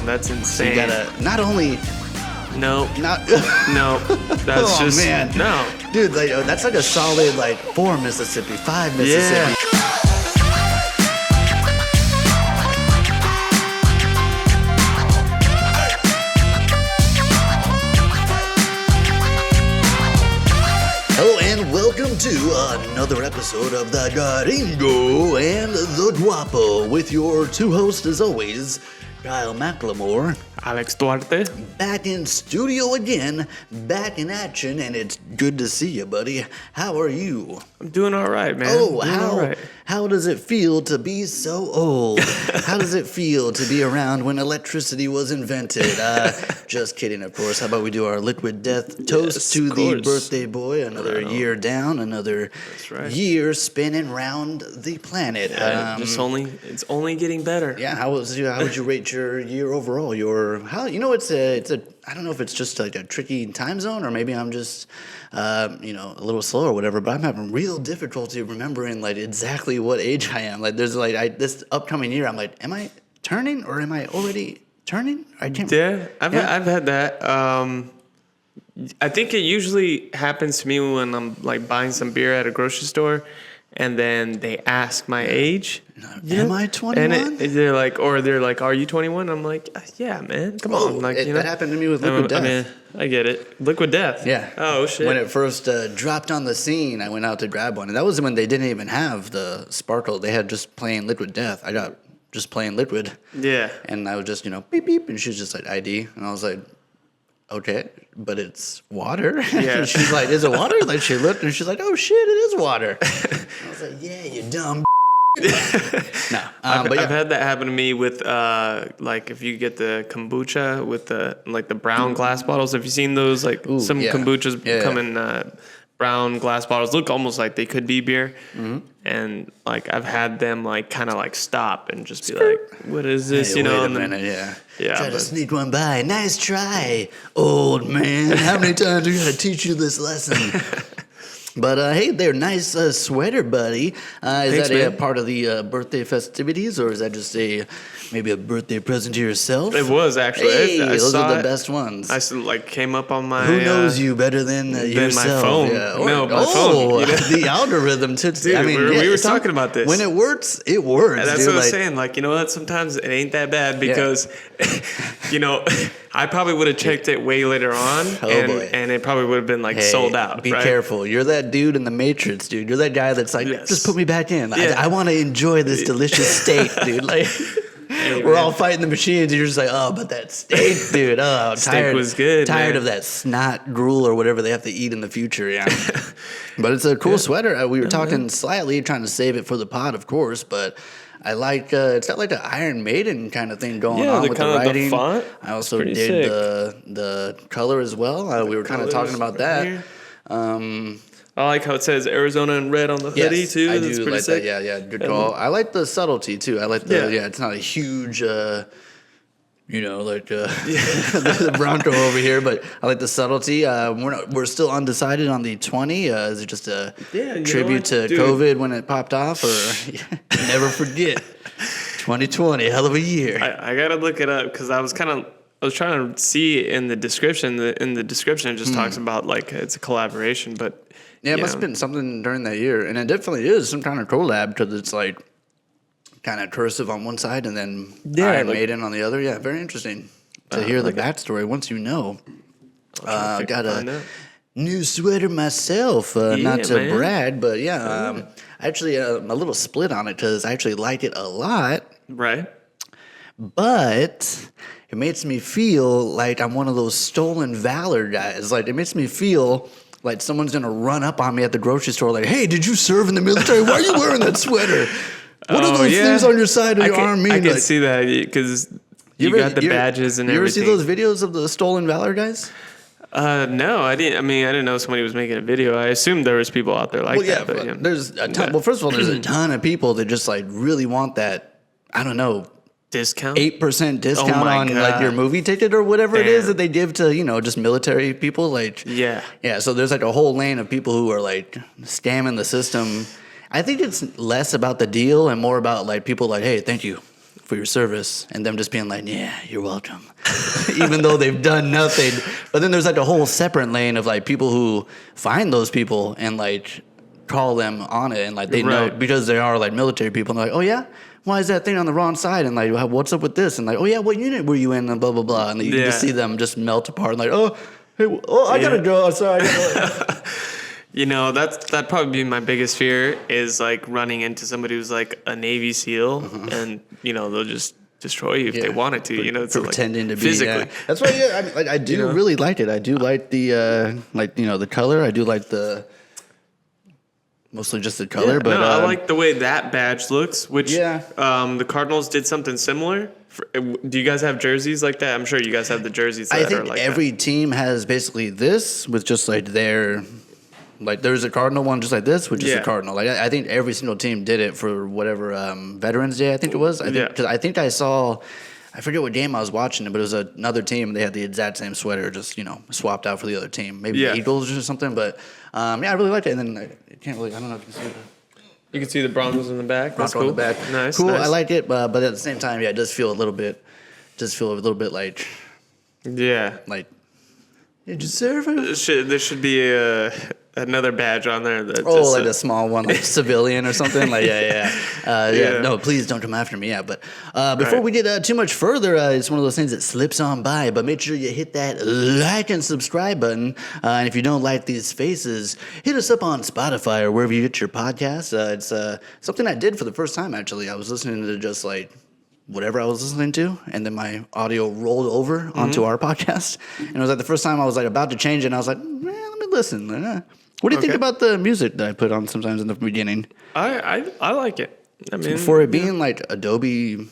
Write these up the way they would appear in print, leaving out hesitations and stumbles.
That's insane. So you gotta not only. No. Not. No. That's just. Man. No. Dude, like, that's like a solid 4 Mississippi, 5 Mississippi. Yeah. Hello and welcome to another episode of the Gringo and the Guapo with your two hosts as always, Kyle McLemore. Alex Duarte. Back in studio again, back in action, and it's good to see you, buddy. How are you? I'm doing all right, man. Oh, doing how does it feel to be so old? How does it feel to be around when electricity was invented? Just kidding, of course. How about we do our liquid death toast to the birthday boy? Another year down, another year spinning round the planet. It's only getting better. Yeah, how would you rate your year overall? It's a I don't know if it's just like a tricky time zone or maybe I'm just a little slow or whatever, but I'm having real difficulty remembering exactly what age I am. This upcoming year, I'm like, am I turning or am I already turning? I can't. Yeah, I've had that. I think it usually happens to me when I'm buying some beer at a grocery store, and then they ask my age. Am I 21? And they're like, are you 21? I'm like, yeah, man, come on. That happened to me with Liquid Death. I mean, I get it. Liquid Death. Yeah. Oh, shit. When it first dropped on the scene, I went out to grab one. And that was when they didn't even have the sparkle. They had just plain Liquid Death. I got just plain liquid. Yeah. And I was just, beep, beep. And she was just like, ID. And I was like, okay, but it's water. Yeah. And she's like, is it water? She looked and she's like, oh, shit, it is water. I was like, yeah, you dumb. No, I've had that happen to me with if you get the kombucha with the brown glass bottles. Have you seen those? Kombuchas come in brown glass bottles, look almost like they could be beer. Mm-hmm. And I've had them stop and just be like, what is this? Hey, wait a minute, yeah. Try to sneak one by. Nice try, old man. How many times are we gonna teach you this lesson? But, hey, they're nice sweater, buddy. Is that a part of the birthday festivities, or is that just maybe a birthday present to yourself? It was, actually. Hey, those are the best ones. I came up on my... Who knows you better than yourself? My phone. Yeah. My phone. The algorithm, too. Dude, we were talking about this. When it works, it works. And that's what I was saying. You know what? Sometimes it ain't that bad because, I probably would have checked it way later on. And it probably would have been sold out. Be careful. You're that dude in the Matrix, dude. You're that guy that's just put me back in. Yeah. I want to enjoy this delicious steak, dude. We're all fighting the machines, and you're just like, oh, but that steak, dude. Oh, steak was good. Tired of that snot gruel or whatever they have to eat in the future. Yeah. But it's a cool sweater. We were talking slightly, trying to save it for the pod, of course, but I like it's got an Iron Maiden kind of thing going on with the writing. The font. I also did the color as well. We were kind of talking about that. I like how it says Arizona in red on the hoodie too. I That's do pretty like sick. that. Yeah, good call. I like the subtlety too. I like it's not a huge the Bronco over here, but I like the subtlety. We're still undecided on the 20. Is it just a tribute to COVID when it popped off, or never forget 2020, hell of a year. I gotta look it up because I was trying to see in the description. In the description, it just talks about it's a collaboration, but it must have been something during that year, and it definitely is some kind of collab because it's kind of cursive on one side and then Iron Maiden on the other. Yeah, very interesting to hear the backstory once you know. Got a new sweater myself, not to brag, but actually I'm a little split on it because I actually like it a lot. Right. But it makes me feel like I'm one of those stolen valor guys. It makes me feel like someone's going to run up on me at the grocery store hey, did you serve in the military? Why are you wearing that sweater? What do those things on your side of your arm mean? I can see that because you got the badges and everything. You ever see those videos of the stolen valor guys? No, I didn't. I mean, I didn't know somebody was making a video. I assumed there was people out there that. But, there's a ton. Well, first of all, there's a ton of people that just really want that. I don't know. Discount? 8% discount on your movie ticket or whatever it is that they give to just military people. Yeah. So there's a whole lane of people who are scamming the system. I think it's less about the deal and more about people hey, thank you for your service, and them just being like, yeah, you're welcome, even though they've done nothing. But then there's like a whole separate lane of like people who find those people and like call them on it, and like they know because they are like military people, and they're like, oh yeah, why is that thing on the wrong side, and like what's up with this, and like, oh yeah, what unit were you in, and blah blah blah, and you can just see them just melt apart, and like, oh hey, I gotta go, I'm sorry. You know, that'd probably be my biggest fear is like running into somebody who's like a Navy SEAL, and you know they'll just destroy you if they wanted to. You know, it's pretending like to be physically. Yeah. That's why I do really like it. I do like the the color. I do like the mostly just the color. But I like the way that badge looks. Which the Cardinals did something similar. Do you guys have jerseys like that? I'm sure you guys have the jerseys that are like that. I think every team has basically this with just like their. Like there's a Cardinal one just like this, which is a Cardinal. Like I think every single team did it for whatever Veterans Day I think it was. Because I think I saw, I forget what game I was watching, but it was another team. They had the exact same sweater, just swapped out for the other team, maybe the Eagles or something. But I really like it. And then I can't really, I don't know if you can see it. You can see the Broncos in the back. That's cool. In the back. Nice. Cool. Nice. I like it, but at the same time, it does feel a little bit like. Yeah. Like. You deserve it. There should be another badge on there. That like a small one, like civilian or something. Like no, please don't come after me. Yeah, but before we get too much further, it's one of those things that slips on by. But make sure you hit that like and subscribe button. And if you don't like these faces, hit us up on Spotify or wherever you get your podcasts. It's something I did for the first time. Actually, I was listening to just like. Whatever I was listening to, and then my audio rolled over onto our podcast. And it was like the first time I was like about to change it, and I was like, man, let me listen. What do you think about the music that I put on sometimes in the beginning? I like it. I mean, for it being like Adobe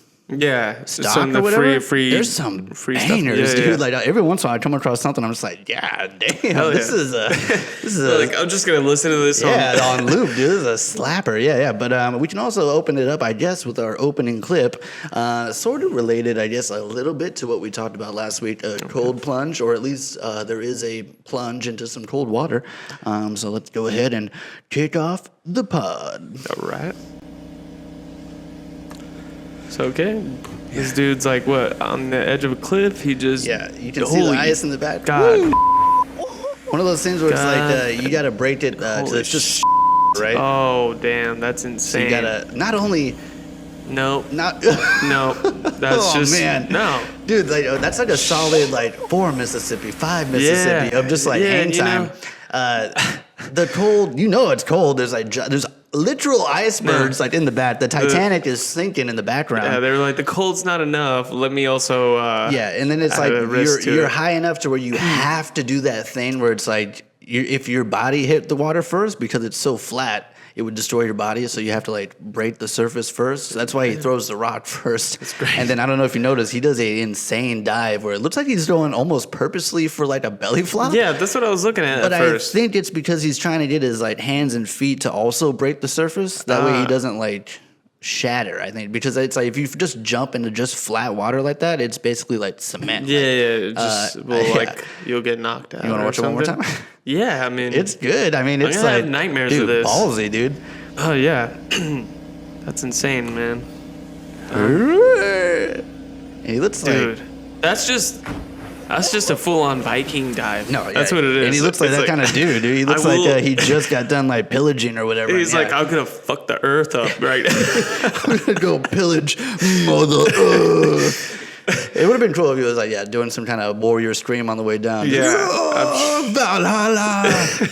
stock or whatever, there's some free bangers, dude. Like every once in a while I come across something, I'm just like, yeah, damn, this is like I'm just gonna listen to this on loop, dude. This is a slapper, But we can also open it up, I guess, with our opening clip, sort of related, I guess, a little bit to what we talked about last week, cold plunge, or at least there is a plunge into some cold water. So let's go ahead and kick off the pod. All right. So, this dude's like, what, on the edge of a cliff? He just... Yeah, you can see the ice in the back. God. Woo! One of those things where it's like, you got to break it to it's just right? Oh, damn, that's insane. So you got to, not only... No. Not... No. That's just... man. No. Dude, like, that's like a solid, like, 4 Mississippi, 5 Mississippi of just, like, hang time. The cold, it's cold. There's literal icebergs like in the back. The Titanic is sinking in the background. Yeah, they were like, the cold's not enough. Let me also. And then it's like you're high enough to where you have to do that thing where it's like if your body hit the water first because it's so flat. It would destroy your body, so you have to like break the surface first. That's why he throws the rock first. That's great. And then I don't know if you noticed, he does an insane dive where it looks like he's going almost purposely for like a belly flop. Yeah, that's what I was looking at. But I think it's because he's trying to get his like hands and feet to also break the surface. That way he doesn't like shatter. I think because it's like if you just jump into just flat water like that, it's basically like cement. You'll get knocked out. You want to watch it one more time? Yeah, I mean, it's good. I mean, it's like have nightmares of this. Ballsy, dude. Oh yeah, that's insane, man. He looks dude, that's just a full-on Viking dive. No, yeah, that's what it is. And he looks like that kind of dude. He looks like he just got done like pillaging or whatever. He's like, I'm gonna fuck the earth up right now. I'm gonna go pillage Mother Earth. It would have been cool if he was like, doing some kind of warrior scream on the way down. Yeah. Valhalla.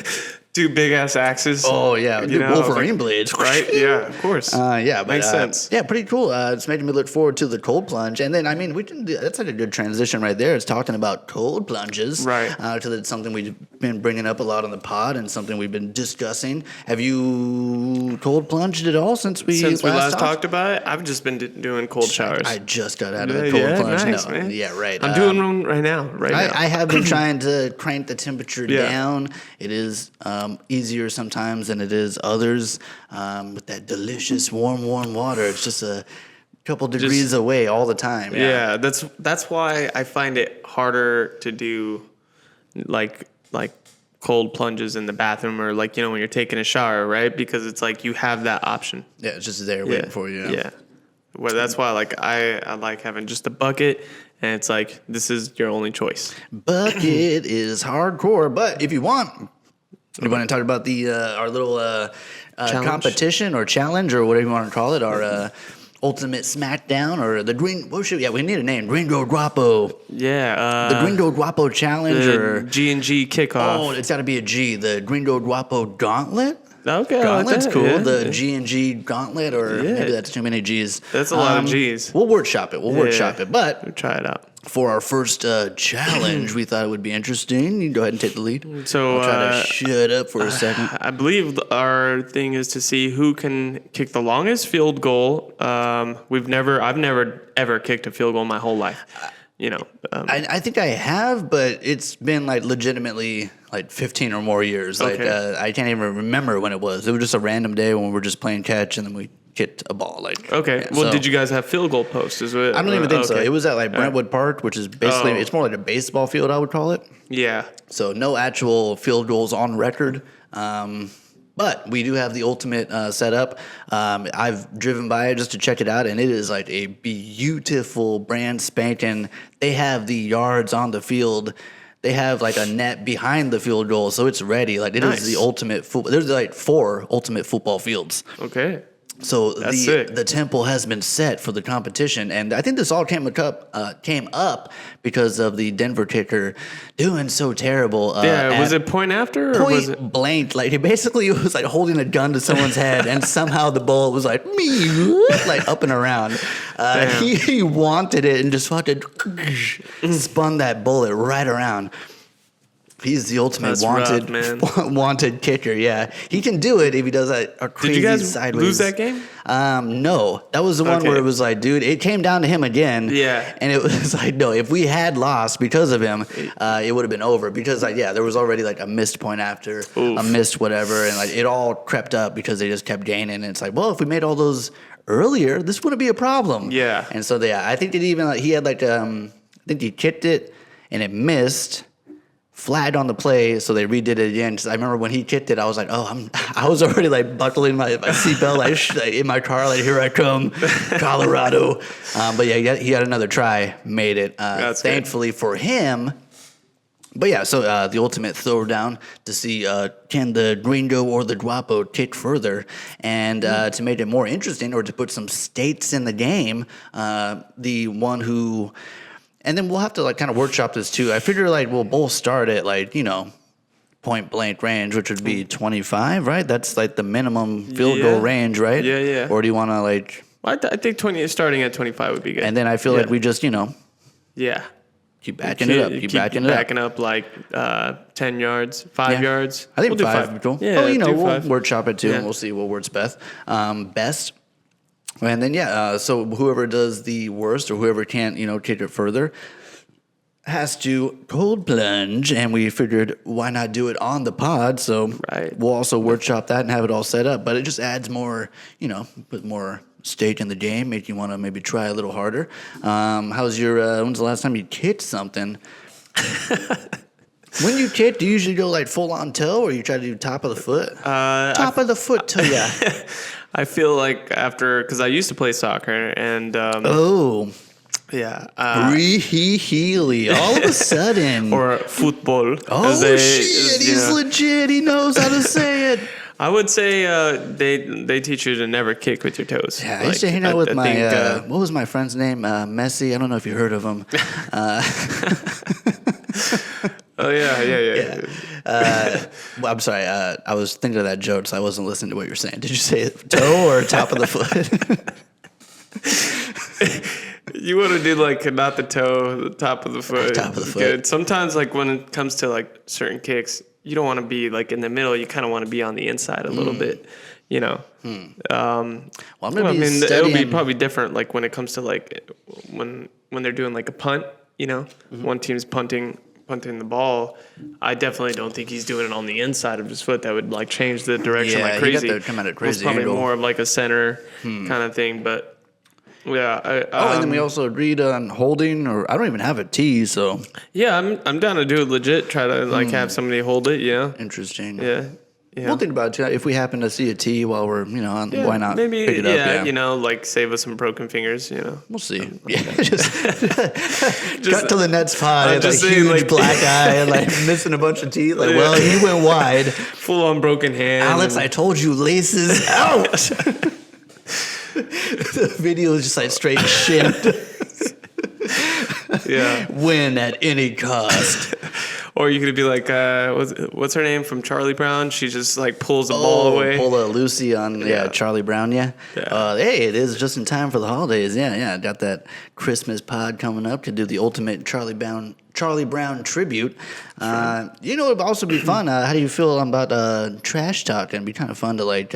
Two big ass axes. Oh yeah, Wolverine blades, right? Yeah, of course. But, makes sense. Yeah, pretty cool. It's making me look forward to the cold plunge, and then I mean, that's like a good transition right there. It's talking about cold plunges, right? Because it's something we've been bringing up a lot on the pod, and something we've been discussing. Have you cold plunged at all since we last talked about it? I've just been doing cold showers. I just got out of the cold plunge. Nice, man. Yeah, right. I'm doing one right now. I have been trying to crank the temperature down. It is easier sometimes than it is others. With that delicious warm water, it's just a couple degrees away all the time. Yeah, that's why I find it harder to do like cold plunges in the bathroom or like when you're taking a shower, right? Because it's like you have that option. Yeah, it's just there waiting for you. Yeah. Well, that's why like I like having just a bucket, and it's like this is your only choice. Bucket is hardcore, but if you want to talk about the our little competition or challenge or whatever you want to call it, our Ultimate Smackdown or the Green. What should we need a name? Gringo Guapo. Yeah. The Gringo Guapo Challenge or G&G Kickoff. Oh, it's got to be a G. The Gringo Guapo Gauntlet. Okay, Gauntlet's like cool. Yeah. The G&G Gauntlet, or maybe that's too many G's. That's a lot of G's. We'll workshop it. But we'll try it out. For our first challenge, we thought it would be interesting. You can go ahead and take the lead. So I'll try to shut up for a second. I believe our thing is to see who can kick the longest field goal. I've never ever kicked a field goal in my whole life. I think I have, but it's been like legitimately like 15 or more years. Okay. Like I can't even remember when it was. It was just a random day when we were just playing catch, and then we kicked a ball. Did you guys have field goal posts? Is it? I don't even think so. It was at like Brentwood Park, which is basically it's more like a baseball field, I would call it. Yeah. So no actual field goals on record. But we do have the ultimate setup. I've driven by it just to check it out, and it is like a beautiful brand spanking. They have the yards on the field. They have like a net behind the field goal, so it's ready. Like it is the ultimate football. There's like 4 ultimate football fields. Okay. So the temple has been set for the competition, and I think this all came up because of the Denver kicker doing so terrible. Was it point after? Or was it blank? Like he basically was like holding a gun to someone's head, and somehow the ball was like like up and around. He wanted it and just fucking spun that bullet right around. He's the ultimate wanted kicker. Yeah, he can do it if he does a crazy Did you guys sideways. lose that game? No, that was the one where it was like, dude, it came down to him again. Yeah, and it was like, no, if we had lost because of him, it would have been over because there was already like a missed point after, a missed whatever, and like it all crept up because they just kept gaining. And it's like, well, if we made all those earlier, this wouldn't be a problem. Yeah, and so I think that even he had like I think he kicked it and it missed. Flagged on the play, so they redid it again. Because I remember when he kicked it, I was like, I was already like buckling my seatbelt, like in my car, like here I come, Colorado. But yeah, he had another try, made it. Thankfully for him. But yeah, so the ultimate throwdown to see can the Gringo or the Guapo kick further, and to make it more interesting or to put some stakes in the game, the one who. And then we'll have to like kind of workshop this too. I figure like we'll both start at like, point blank range, which would be 25, right? That's like the minimum field goal range, right? Yeah, yeah. Or do you want to like... Well, I think starting at 25 would be good. And then I feel like we just, Yeah. Keep backing it up. Keep backing up like 10 yards, 5 yards. I think we'll 5 would be cool. Yeah, we'll workshop it too, and we'll see what works best. And then, so whoever does the worst or whoever can't, kick it further has to cold plunge. And we figured, why not do it on the pod? So we'll also workshop that and have it all set up. But it just adds more, put more stake in the game, make you want to maybe try a little harder. When's the last time you kicked something? When you kick, do you usually go like full on toe or you try to do top of the foot? Top of the foot toe, yeah. I feel like because I used to play soccer and yeah, Healy, all of a sudden, or football. Oh shit, he's legit. He knows how to say it. I would say they teach you to never kick with your toes. Yeah, I used to hang out with what was my friend's name? Messi. I don't know if you heard of him. Oh yeah. Well, I'm sorry. I was thinking of that joke, so I wasn't listening to what you're saying. Did you say toe or top of the foot? You want to do like not the toe, the top of the foot. Top of the foot. Good. Sometimes like when it comes to like certain kicks, you don't want to be like in the middle. You kind of want to be on the inside a little bit. Well, I'm gonna it'll be probably different. Like when it comes to like when they're doing like a punt. One team's punting the ball. I definitely don't think he's doing it on the inside of his foot. That would like change the direction like crazy. Yeah, come at a crazy It's probably angle. more of like a center kind of thing. But yeah. And then we also agreed on holding, or I don't even have a tee, so yeah, I'm down to do it legit. Try to like have somebody hold it. Yeah. Interesting. Yeah. We'll think about it. If we happen to see a T while we're, why not maybe, pick it up? Yeah, like save us some broken fingers, We'll see. just cut to the next pod, just like saying, huge like, black eye, and like missing a bunch of teeth. Like, well, he went wide. Full on broken hand. Alex, I told you, laces out. The video is just like straight shit. Yeah. Win at any cost. Or you could be like, what's her name from Charlie Brown? She just like pulls the ball away. Pull a Lucy on Charlie Brown, Hey, it is just in time for the holidays. Yeah. Got that Christmas pod coming up to do the ultimate Charlie Brown tribute. Sure. It would also be fun. How do you feel about trash talking? It'd be kind of fun to like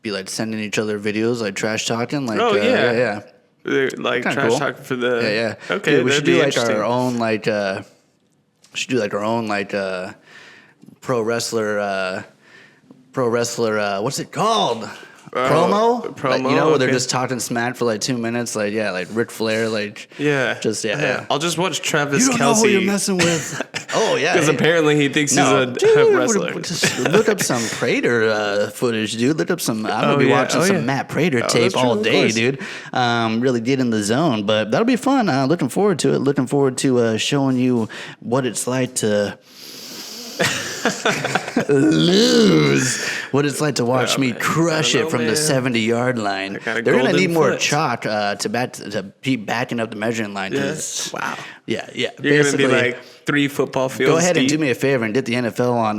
be like sending each other videos like trash talking. Like, yeah. Like kinda trash cool. talking for the Okay, dude, we should do like interesting. our own like pro wrestler what's it called? Promo, like, where they're just talking smack for like 2 minutes, like Ric Flair, like I'll just watch Travis You don't Kelce. know who you're messing with. Oh yeah, Because apparently he thinks he's a wrestler. Just look up some Prater footage, dude. Look up some. I'm gonna be watching some Matt Prater tape all day, dude. Really get in the zone, but that'll be fun. Looking forward to it. Looking forward to showing you what it's like to lose. What it's like to watch me crush it from the 70-yard line. They're gonna need more chalk to keep backing up the measuring line. Wow. Yeah. You're gonna be like 3 football fields. Go ahead deep. and do me a favor and get the NFL on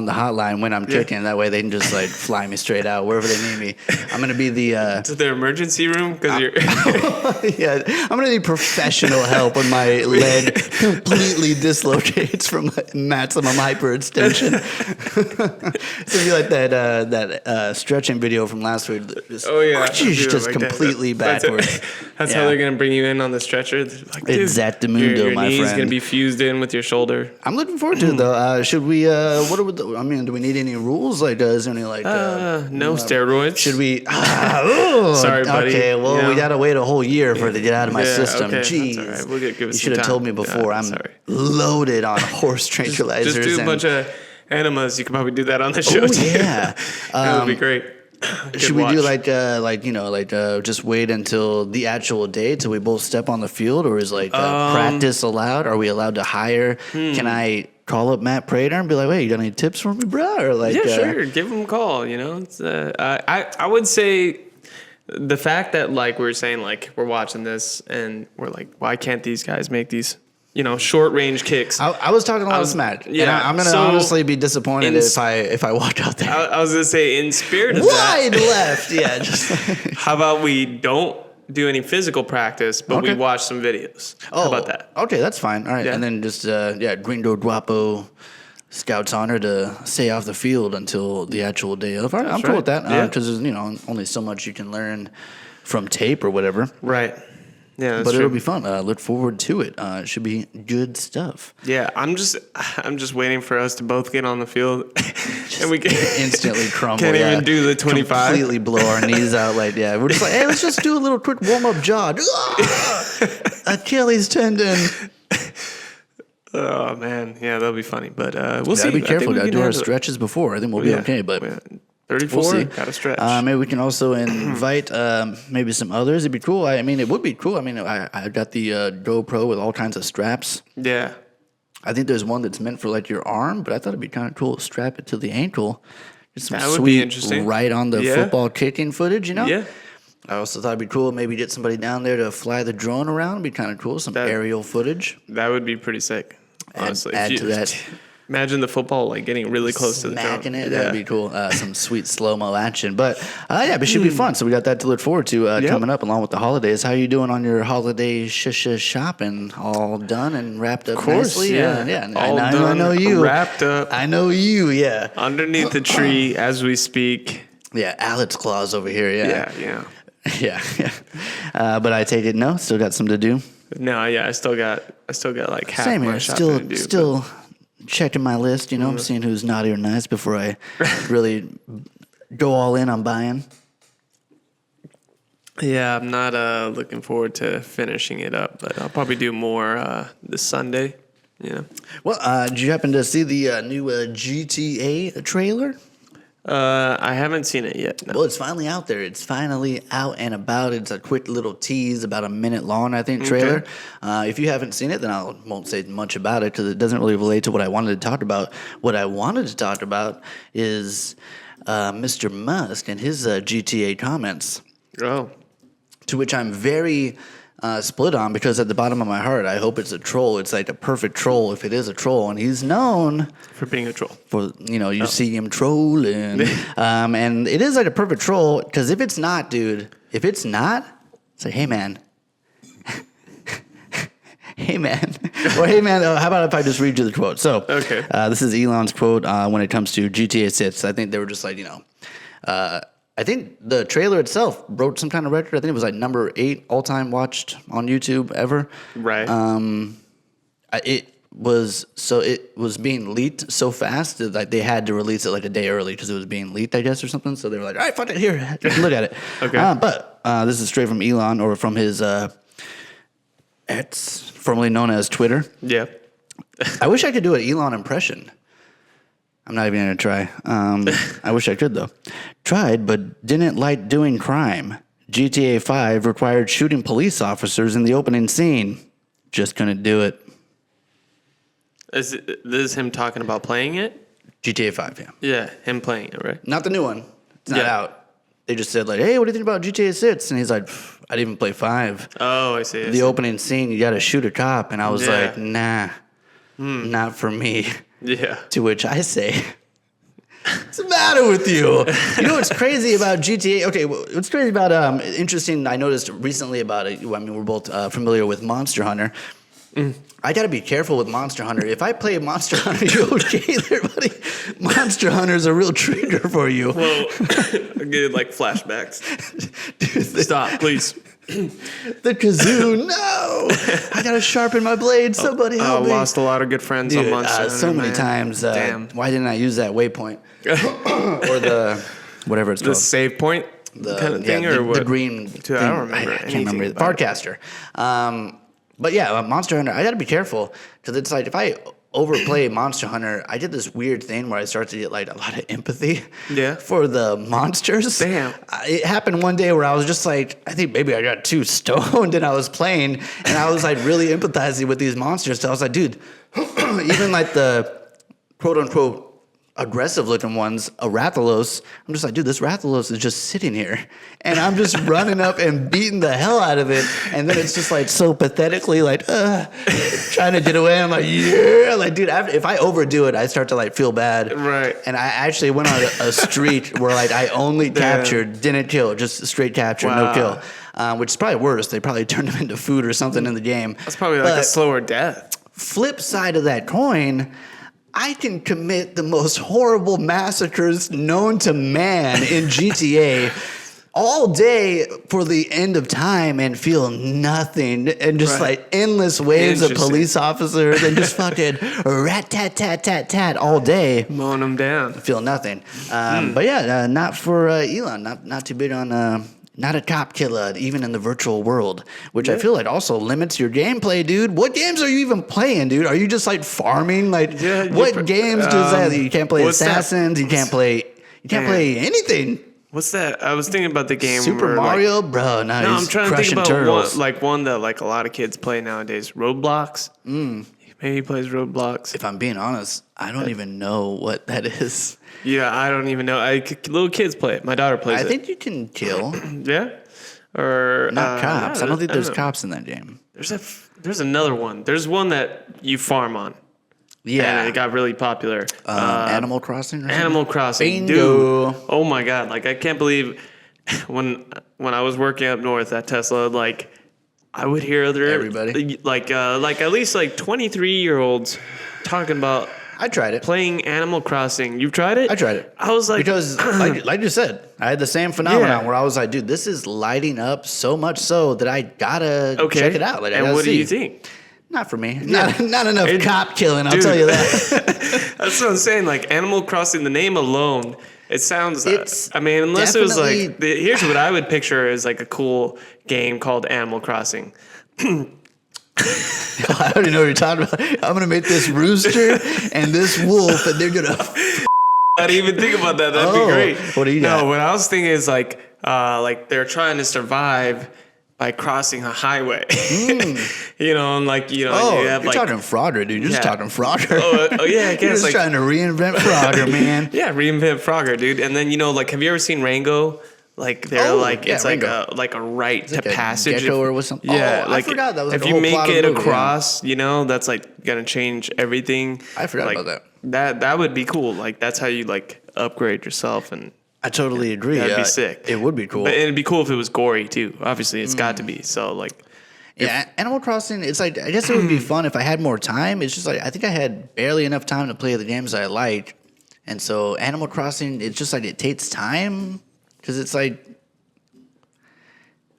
the hotline when I'm kicking. That way they can just like fly me straight out wherever they need me. I'm gonna be the to the emergency room because you're. I'm gonna need professional help when my leg completely dislocates from maximum hyperextension. So it'd be like that stretching video from last week. Just, just like completely backwards. That's how they're gonna bring you in on the stretcher. Like, Exactamundo, your my knee's friend. gonna be fused in with your shoulder. I'm looking forward to it though. Should we? Do we need any rules? Like, is there any like? No steroids. Should we? Sorry, buddy. Okay, well, we gotta wait a whole year for it to get out of my system. Okay, Jeez, that's all right. We'll give you us should have told me before. I'm loaded on horse tranquilizers. Just do a bunch of enemas. You could probably do that on the show too. Yeah, that would be great. Should we do just wait until the actual day till we both step on the field, or is practice allowed? Are we allowed to hire? Can I call up Matt Prater and be like, "Wait, you got any tips for me, bro?" Or like, sure, give him a call. It's, I would say the fact that like we're saying like we're watching this and we're like, why can't these guys make these? Short range kicks. I was talking a lot of smack. Yeah, and I'm gonna honestly be disappointed if I walk out there. I was gonna say, in spirit of wide left. Yeah. Just how about we don't do any physical practice, but we watch some videos? How about that? Okay, that's fine. All right, and then just Gringo Guapo Scout's honor to stay off the field until the actual day of. All right, I'm cool with that because there's only so much you can learn from tape or whatever. Right. Yeah, that's but true. It'll be fun. Look forward to it. It should be good stuff. Yeah, I'm just waiting for us to both get on the field, and we can instantly crumble. Can't even do the 25. Completely blow our knees out. Like we're just like, hey, let's just do a little quick warm up jog. Achilles tendon. Oh man, yeah, that'll be funny. But we'll see. Gotta be careful. Gotta do our stretches before. I think we'll be okay. But 34, we'll gotta stretch. Maybe we can also invite maybe some others. It'd be cool. It would be cool. I got the GoPro with all kinds of straps. Yeah. I think there's one that's meant for like your arm, but I thought it'd be kind of cool to strap it to the ankle. Get some that would sweet be interesting. Right on the football kicking footage, Yeah. I also thought it'd be cool maybe get somebody down there to fly the drone around. It'd be kind of cool. Some aerial footage. That would be pretty sick. Honestly. Add to that. Imagine the football like getting really close to the drone. Smacking it, that'd be cool. Some sweet slow-mo action. But it should be fun. So we got that to look forward to coming up along with the holidays. How are you doing on your holiday shopping? All done and wrapped up nicely? Yeah. All I done, know you. Wrapped up. I know you, yeah. Underneath the tree as we speak. Yeah, Alex Claus over here, Yeah. Yeah. But I take it no, still got some to do. No, I still got like half Same my here. shopping to do. Still checking my list, seeing who's naughty or nice before I really go all in on buying. Yeah, I'm not looking forward to finishing it up, but I'll probably do more this Sunday. Well, did you happen to see the new GTA trailer? I haven't seen it yet. No. Well, it's finally out there. It's finally out and about. It's a quick little tease, about a minute long, I think, trailer. Okay. If you haven't seen it, then I won't say much about it because it doesn't really relate to what I wanted to talk about. What I wanted to talk about is Mr. Musk and his GTA comments. Oh. To which I'm very split on, because at the bottom of my heart, I hope it's a troll. It's like a perfect troll if it is a troll. And he's known for being a troll. For, you see him trolling. And it is like a perfect troll, because if it's not, dude, it's like, hey, man. Hey, man. Or, hey, man, how about if I just read you the quote? So, okay. This is Elon's quote when it comes to GTA 6. I think they were just like, I think the trailer itself broke some kind of record. I think it was like number 8 all-time watched on YouTube ever. Right. It was being leaked so fast that like they had to release it like a day early because it was being leaked, I guess, or something. So they were like, all right, fuck it, here, look at it. Okay. But this is straight from Elon, or from his X, formerly known as Twitter. Yeah. I wish I could do an Elon impression. I'm not even going to try. I wish I could, though. Tried, but didn't like doing crime. GTA 5 required shooting police officers in the opening scene. Just couldn't do it. This is him talking about playing it? GTA 5, yeah. Yeah, him playing it, right? Not the new one. It's not out. They just said, like, hey, what do you think about GTA 6? And he's like, I didn't even play 5. Oh, I see. The opening scene, you got to shoot a cop. And I was like, nah, not for me. Yeah. To which I say, what's the matter with you? You know what's crazy about GTA? Okay, what's crazy about, interesting, I noticed recently about it, I mean, we're both familiar with Monster Hunter. I got to be careful with Monster Hunter. If I play Monster Hunter, you're okay there, buddy. Monster Hunter is a real trigger for you. Well, I get like flashbacks. Dude, stop, please. The kazoo, no! I gotta sharpen my blade. Somebody help me. I lost a lot of good friends on Monster Hunter. So many times. Damn. Why didn't I use that waypoint? Or the, whatever it's called. The save point kind of thing? Or what? The green thing. I don't remember. I can't remember. The Farcaster. But yeah, Monster Hunter, I gotta be careful. Because it's like, if I overplay Monster Hunter, I did this weird thing where I started to get like a lot of empathy for the monsters. Damn. It happened one day where I was just like, I think maybe I got too stoned and I was playing and I was like really empathizing with these monsters. So I was like, dude, even like the quote unquote aggressive looking ones, a Rathalos, I'm just like, dude, this Rathalos is just sitting here and I'm just running up and beating the hell out of it, and then it's just like so pathetically like trying to get away. I'm like, yeah, like, dude, if I overdo it, I start to like feel bad. Right. And I actually went on a streak where like I only captured, didn't kill, just straight capture, no kill, which is probably worse. They probably turned them into food or something in the game. That's probably like a slower death. Flip side of that coin, I can commit the most horrible massacres known to man in GTA all day for the end of time and feel nothing, and just like endless waves of police officers and just fucking rat-tat-tat-tat-tat all day. Mowing them down. Feel nothing. But yeah, not for Elon. Not too big on... not a cop killer, even in the virtual world, which I feel like also limits your gameplay, dude. What games are you even playing, dude? Are you just like farming? Like, what games does that? You can't play Assassins. You can't play anything. What's that? I was thinking about the game. Super Mario, bro. No, I'm trying to think about one that like a lot of kids play nowadays. Roblox. Maybe he plays Roblox. If I'm being honest, I don't even know what that is. Yeah, I don't even know. Little kids play it. My daughter plays it. I think you can kill. Yeah? Or not cops. I don't think there's cops in that game. There's another one. There's one that you farm on. Yeah. And it got really popular. Animal Crossing? Animal Crossing. Bingo. Dude. Oh my God. Like, I can't believe when I was working up north at Tesla, like, I would hear everybody like at least like 23-year-olds talking about. I tried it. Playing Animal Crossing. You've tried it? I tried it. I was like... Because, like you said, I had the same phenomenon where I was like, dude, this is lighting up so much so that I gotta check it out. Like, and what do you think? Not for me. Not enough cop killing, I'll tell you that. That's what I'm saying. Like, Animal Crossing, the name alone, it sounds... I mean, unless it was like... Here's what I would picture as like a cool game called Animal Crossing. I already know what you're talking about. I'm gonna make this rooster and this wolf, and they're gonna. I didn't even think about that. That'd be great. What do you got? No, what I was thinking is like they're trying to survive by crossing a highway. You know, and like, you know, you have you're like talking Frogger, dude. You're just talking Frogger. Oh yeah, I guess You're just like trying to reinvent Frogger, man. yeah, reinvent Frogger, dude. And then, you know, like, have you ever seen Rango? Like they're it's Rango. like a right It's to like a passage. gecko or something. Yeah, I forgot that was if like you the whole make plot of it the movie, across, you know, that's like gonna change everything. I forgot like, about that. That would be cool. Like that's how you like upgrade yourself, and I totally agree. that'd be sick. It would be cool. But it'd be cool if it was gory too. Obviously, it's got to be. So like, Yeah, Animal Crossing, it's like, I guess it would be fun if I had more time. It's just like, I think I had barely enough time to play the games I liked. And so Animal Crossing, it's just like, it takes time. Because it's like.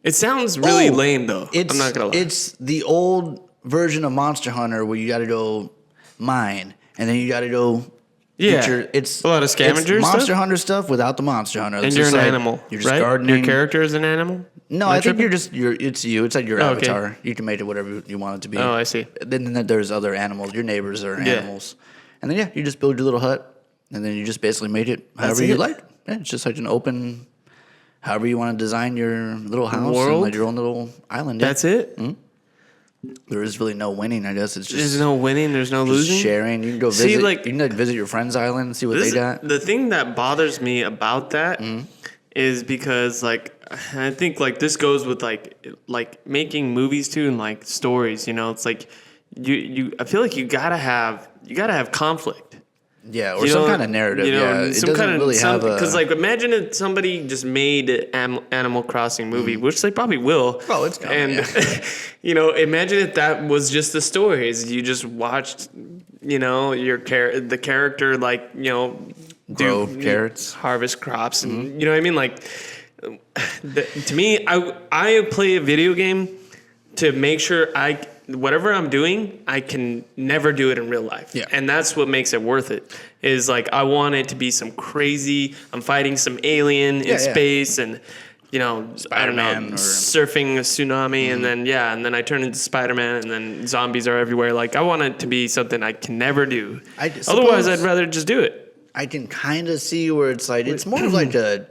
it sounds really lame though. I'm not gonna lie. It's the old version of Monster Hunter where you got to go mine. And then you got to go. It's a lot of scavenger Monster stuff? Hunter stuff without the Monster Hunter. And It's you're just an like, animal, You're just right? gardening. Your character is an animal? No, I think it's you. It's like your Oh, okay. avatar. You can make it whatever you want it to be. Oh, I see. Then there's other animals. Your neighbors are animals. And then, you just build your little hut. And then you just basically make it however you like. Yeah, it's just like an open, however you want to design your little house. World? And like your own little island. Yeah. That's it? There is really no winning, I guess. It's just There's no winning. There's no just losing. sharing. You can go See, visit. like- You can visit your friend's island and see what they got. The thing that bothers me about that is because like I think like this goes with like making movies too, and like stories. You know, it's like you I feel like you gotta have conflict. Yeah, or some kind of narrative. It doesn't really have a. Because like imagine if somebody just made an Animal Crossing movie, which they probably will. Oh, it's coming. And you know, imagine if that was just the stories you just watched. You know, the character like Grow carrots, harvest crops, and you know what I mean. Like to me, I play a video game to make sure whatever I'm doing, I can never do it in real life. Yeah. And that's what makes it worth it. Is like I want it to be some crazy, I'm fighting some alien in space and Spider-Man or surfing a tsunami and then I turn into Spider-Man and then zombies are everywhere. Like I want it to be something I can never do. Otherwise I'd rather just do it. I can kind of see where it's like it's more of like a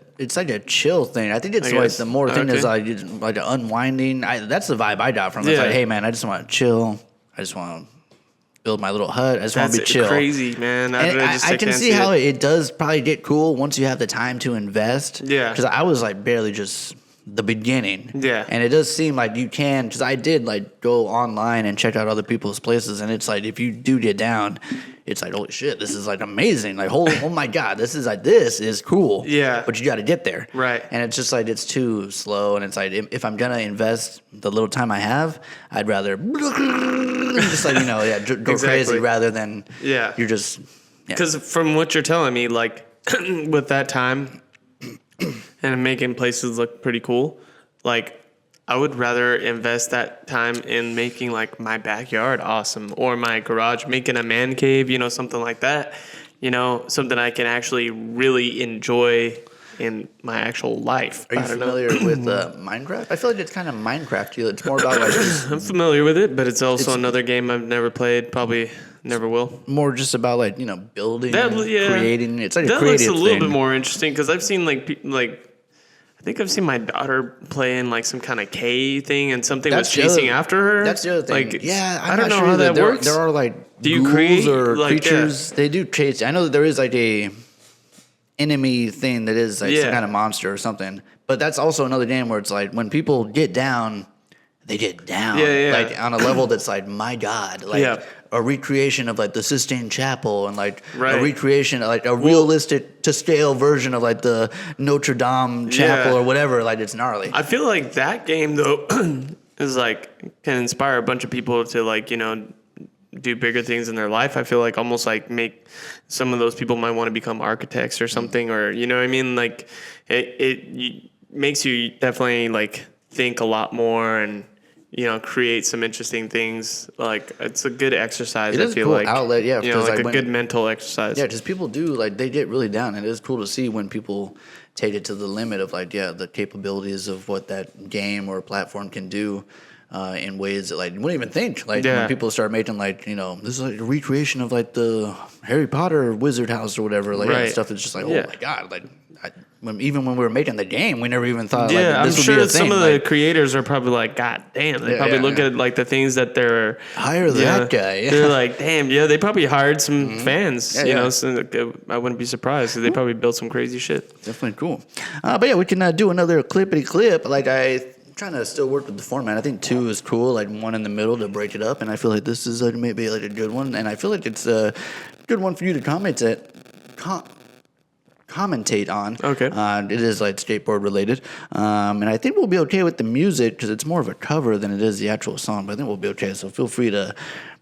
chill thing. I think it's like the more thing is like an unwinding. That's the vibe I got from it. It's like, hey man, I just want to chill. I just want to build my little hut. I just want to be chill. Crazy, man. I can see how it does probably get cool once you have the time to invest. Yeah. Because I was like barely just the beginning. Yeah. And it does seem like you can, because I did like go online and check out other people's places, and it's like if you do get down, it's like, holy shit, this is like amazing. Like, oh my God, this is cool. Yeah. But you got to get there. Right. And it's just like, it's too slow. And it's like, if I'm going to invest the little time I have, I'd rather just like, go crazy rather than you're just. Because from what you're telling me, like with that time and making places look pretty cool, like I would rather invest that time in making like my backyard awesome or my garage, making a man cave, something like that, something I can actually really enjoy in my actual life. Are you familiar with Minecraft? I feel like it's kind of Minecraft. It's more about like I'm familiar with it, but it's also another game I've never played, probably never will. More just about like, building, creating. It's like a creative looks a little thing. bit more interesting because I've seen I think I've seen my daughter play in like some kind of K thing and something was chasing after her. That's the other thing. Like, I'm I don't not know sure how that works. There are like do you ghouls create or like, creatures. They do chase. I know that there is like a enemy thing that is like some kind of monster or something. But that's also another game where it's like when people get down, they get down. Like on a level that's like, my God. Like a recreation of like the Sistine Chapel and like a recreation, like a realistic to scale version of like the Notre Dame Chapel or whatever. Like it's gnarly. I feel like that game though is like can inspire a bunch of people to like, do bigger things in their life. I feel like almost like make some of those people might want to become architects or something, or you know what I mean? Like it makes you definitely like think a lot more and create some interesting things. Like it's a good exercise. It is I feel cool like outlet, like a good mental exercise. Yeah, because people do like they get really down, and it is cool to see when people take it to the limit of like the capabilities of what that game or platform can do. in ways that like you wouldn't even think. Like when people start making like this is like a recreation of like the Harry Potter wizard house or whatever, like stuff that's just like oh my god, like. Even when we were making the game, we never even thought like this would be a thing. Some of the creators are probably like, God damn. They probably look at like the things that they're hire that guy. Yeah. They're like, damn, they probably hired some fans. So I wouldn't be surprised. They probably built some crazy shit. Definitely cool. But yeah, we can do another clippity clip. Like I'm trying to still work with the format. I think 2 is cool, like one in the middle to break it up, and I feel like this is maybe like a good one, and I feel like it's a good one for you to commentate on. Okay. It is like skateboard related. And I think we'll be okay with the music because it's more of a cover than it is the actual song, but I think we'll be okay. So feel free to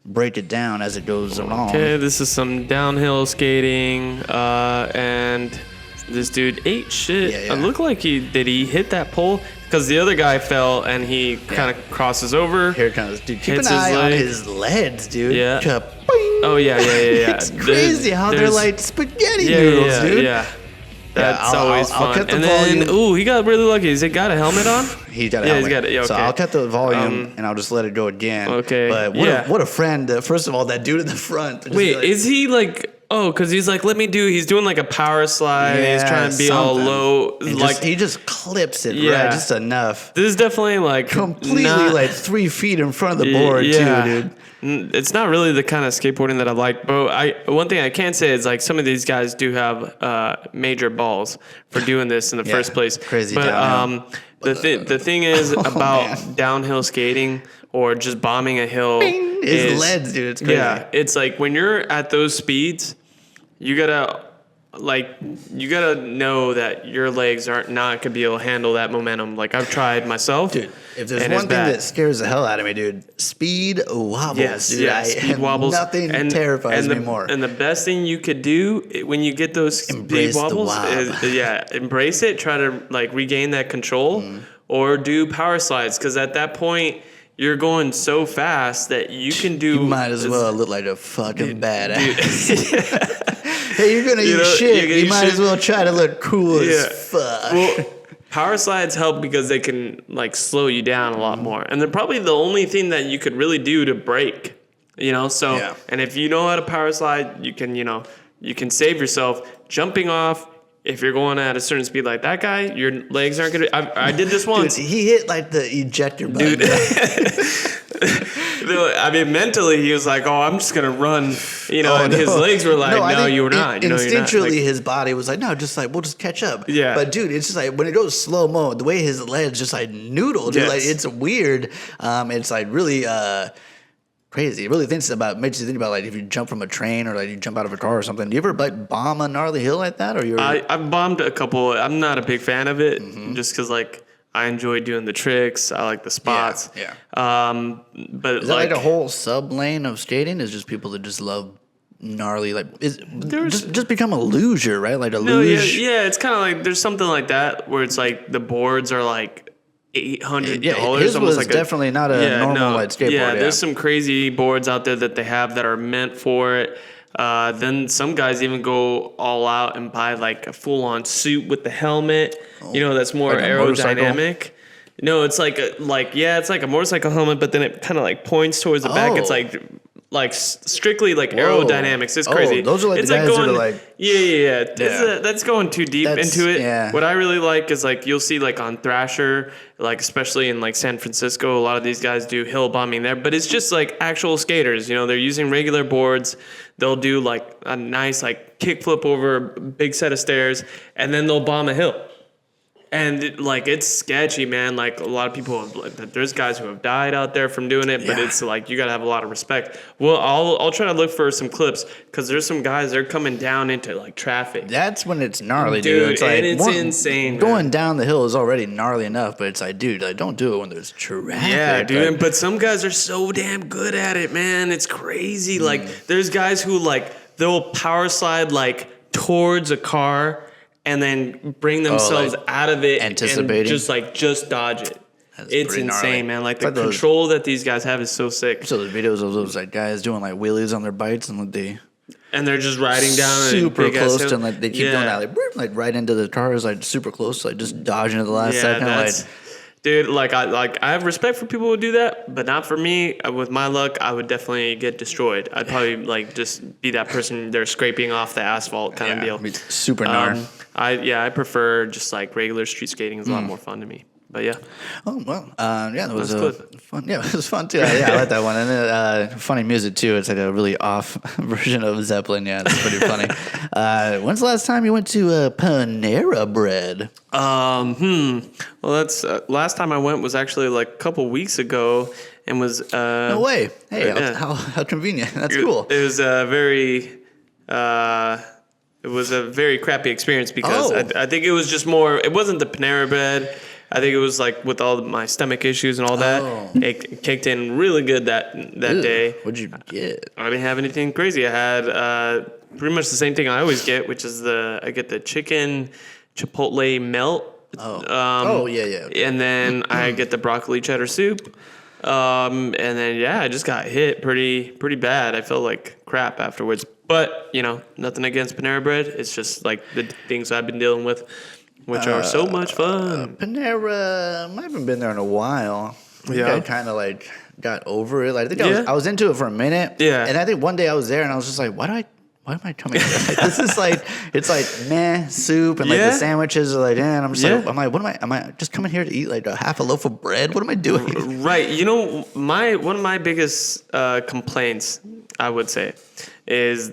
break it down as it goes along. Okay, this is some downhill skating, and this dude ate shit. It looked like he hit that pole? Because the other guy fell and he kind of crosses over. Here it comes. Dude, keep an eye on his legs, dude. Yeah. Ka-boing. Oh, yeah. It's crazy how they're like spaghetti noodles, dude. Yeah. That's always fun. I'll cut the volume. He got really lucky. Has he got a helmet on? He's got a helmet. He's got it. Yeah, okay. So I'll cut the volume and I'll just let it go again. Okay. But what a friend. First of all, that dude in the front. Wait, is he like... Oh, because he's like, he's doing like a power slide. Yeah, he's trying to be all low. He just clips it, right? Just enough. This is definitely like... Completely like 3 feet in front of the board, too, dude. It's not really the kind of skateboarding that I like, but one thing I can say is like some of these guys do have major balls for doing this in the first place. Crazy. But the thing is about downhill skating or just bombing a hill is leads, dude. It's crazy. Yeah, it's like when you're at those speeds, you gotta know that your legs aren't not gonna be able to handle that momentum. Like I've tried myself, dude. If there's one thing that scares the hell out of me, dude, speed wobbles, dude. Speed wobbles. Nothing terrifies me more. And the best thing you could do when you get those speed wobbles is embrace it. Try to like regain that control, or do power slides because at that point you're going so fast that you can do. You might as well look like a fucking badass. Hey, you're gonna eat shit. You might as well try to look cool as fuck. Well, power slides help because they can like slow you down a lot more, and they're probably the only thing that you could really do to brake. So and if you know how to power slide, you can save yourself jumping off. If you're going at a certain speed like that guy, your legs aren't gonna. I did this once. Dude, he hit like the ejector button. Dude. I mean, mentally, he was like, "Oh, I'm just gonna run," and his legs were like, "No, you were not." Instinctually, his body was like, "No, just like we'll just catch up." Yeah. But dude, it's just like when it goes slow mo, the way his legs just like noodle, dude, like it's weird. It's like really crazy. It really makes you think about like if you jump from a train or like you jump out of a car or something. Do you ever like bomb a gnarly hill like that, or I've bombed a couple. I'm not a big fan of it, just because like. I enjoy doing the tricks. I like the spots. Yeah. But is that like a whole sub lane of skating? Is just people that just love gnarly just become a loser, right? Like a luge. Yeah. It's kind of like there's something like that where it's like the boards are like $800. His was like definitely not a normal like skateboard. Yeah, there's some crazy boards out there that they have that are meant for it. Then some guys even go all out and buy like a full-on suit with the helmet. That's more like aerodynamic. No, it's it's like a motorcycle helmet, but then it kind of like points towards the back. It's like strictly like aerodynamics. It's crazy. Those are like it's the guys that are like That's going too deep into it. Yeah. What I really like is like you'll see like on Thrasher, like especially in like San Francisco, a lot of these guys do hill bombing there, but it's just like actual skaters. They're using regular boards. They'll do like a nice like kickflip over a big set of stairs, and then they'll bomb a hill. And it's sketchy, man. Like a lot of people, there's guys who have died out there from doing it, but it's like you gotta have a lot of respect. Well, I'll try to look for some clips because there's some guys they're coming down into like traffic. That's when it's gnarly, dude. It's like and it's insane. Going down the hill is already gnarly enough, but it's like, dude, don't do it when there's traffic. Yeah, dude. But some guys are so damn good at it, man. It's crazy. Like there's guys who like they'll power slide like towards a car. And then bring themselves out of it anticipating. And just dodge it. It's insane, gnarly. Man. Like the control that these guys have is so sick. So there's videos of those like guys doing like wheelies on their bikes and they're just riding down super close to they keep doing that like right into the cars, like super close, like just dodging at the last second. Dude, I have respect for people who do that, but not for me. With my luck, I would definitely get destroyed. I'd probably just be that person they're scraping off the asphalt kind of deal. Super gnar. I prefer just like regular street skating is a lot more fun to me. But yeah. Oh well, that was fun. Yeah, it was fun too. I like that one, and funny music too. It's like a really off version of Zeppelin. Yeah, it's pretty funny. When's the last time you went to Panera Bread? Well, that's last time I went was actually like a couple weeks ago, and was no way. Hey, how convenient. That's cool. It was very. It was a very crappy experience because I think it was just more. It wasn't the Panera Bread. I think it was like with all my stomach issues and all that, it kicked in really good that day. What'd you get? I didn't have anything crazy. I had pretty much the same thing I always get, which is I get the chicken chipotle melt. Yeah. Okay. And then I get the broccoli cheddar soup. And then I just got hit pretty bad. I felt like crap afterwards. But nothing against Panera Bread. It's just like the things I've been dealing with, which are so much fun. Panera, I haven't been there in a while. I kind of like got over it. Like, I think I was into it for a minute. Yeah. And I think one day I was there and I was just like, why am I coming here? Like, this is like, it's like meh soup and like the sandwiches are like, and I'm just like, am I just coming here to eat like a half a loaf of bread? What am I doing? Right. One of my biggest complaints, I would say, is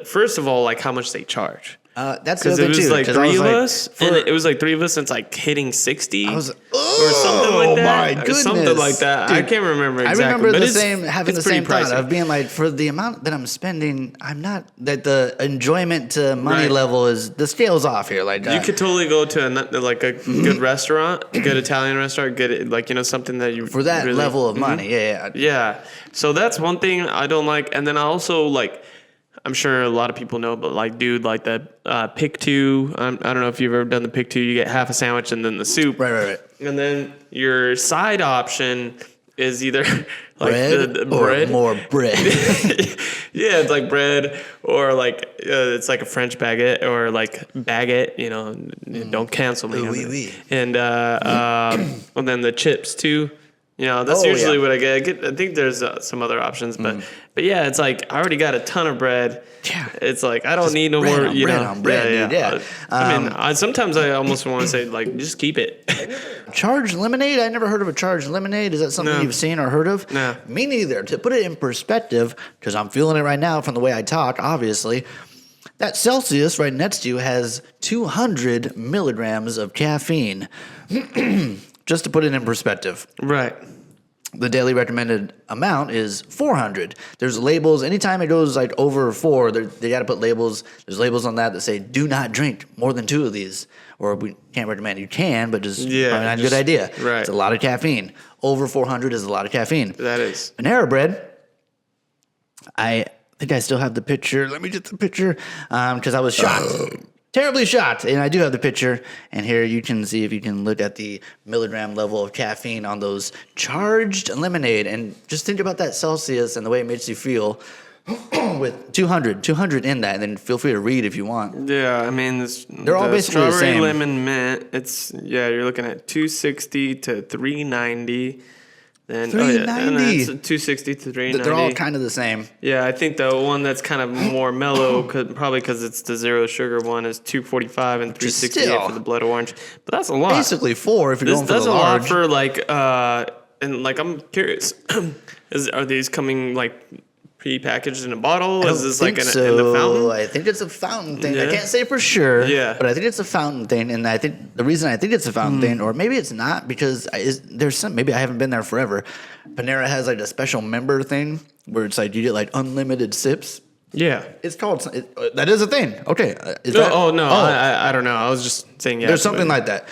first of all, like how much they charge. That's the other thing too. Like three of us, and it was like 3 of us, and it's like hitting 60 or something like that. My goodness. Something like that. Dude, I can't remember exactly. I remember having the same thought of being like, for the amount that I'm spending, I'm not that the enjoyment to money level is the scale's off here. Like you could totally go to a good restaurant, a good Italian restaurant, something that you for that really, level of money. Yeah. So that's one thing I don't like, and then I also like. I'm sure a lot of people know, but like the pick two. I don't know if you've ever done the pick two. You get half a sandwich and then the soup. Right. And then your side option is either like bread the bread or more bread. Yeah, it's like bread or like it's like a French baguette or like baguette. Don't cancel me. Oui. And then the chips too. That's usually what I get. I think there's some other options, but yeah, it's like I already got a ton of bread. Yeah, it's like I don't need no more. Bread on bread, dude. Yeah. I mean, sometimes I almost want to say like just keep it. Charged lemonade? I never heard of a charged lemonade. Is that something you've seen or heard of? No. Me neither. To put it in perspective, because I'm feeling it right now from the way I talk, obviously. That Celsius right next to you has 200 milligrams of caffeine. Just to put it in perspective. Right. The daily recommended amount is 400. There's labels. Anytime it goes like over 4, they got to put labels. There's labels on that say, do not drink more than 2 of these. Or we can't recommend. You can, but just probably not a good idea. Right. It's a lot of caffeine. Over 400 is a lot of caffeine. That is. Panera Bread, I think I still have the picture. Let me get the picture because I was shocked. Terribly shocked. And I do have the picture. And here you can see if you can look at the milligram level of caffeine on those charged lemonade. And just think about that Celsius and the way it makes you feel with 200 in that. And then feel free to read if you want. Yeah, I mean, they're all basically the same. Strawberry lemon mint, you're looking at 260 to 390. And, 390. And that's 260 to 390. They're all kind of the same. Yeah, I think the one that's kind of more mellow, probably because it's the zero sugar one, is 245 and 368 for the blood orange. But that's a lot. Basically 4 if you're going for the That's large. a lot for and I'm curious, are these coming like pre-packaged in a bottle? Is this like in the fountain? I think it's a fountain thing. I can't say for sure. Yeah. But I think it's a fountain thing, and I think the reason I think it's a fountain thing, or maybe it's not, because there's some. Maybe I haven't been there forever. Panera has like a special member thing where it's like you get like unlimited sips. Yeah. It's called that is a thing. Okay. I don't know. I was just saying There's something like that.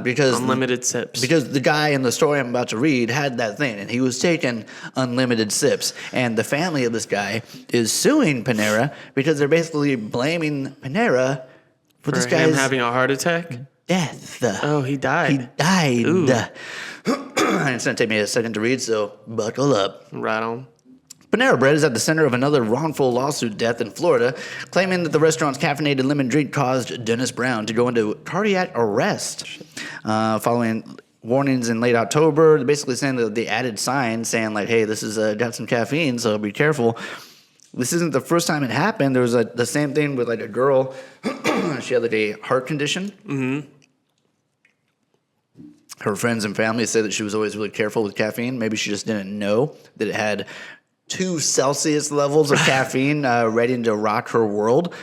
Because unlimited sips. Because the guy in the story I'm about to read had that thing, and he was taking unlimited sips. And the family of this guy is suing Panera because they're basically blaming Panera for this guy's having a heart attack. Death. Oh, he died. He died. It's gonna take me a second to read, so buckle up. Right on. Panera Bread is at the center of another wrongful lawsuit death in Florida, claiming that the restaurant's caffeinated lemon drink caused Dennis Brown to go into cardiac arrest following warnings in late October, basically saying that they added signs saying like, hey, this is got some caffeine, so be careful. This isn't the first time it happened. There was the same thing with like a girl. She had like a heart condition. Mm-hmm. Her friends and family said that she was always really careful with caffeine. Maybe she just didn't know that it had 2 Celsius levels of caffeine ready to rock her world.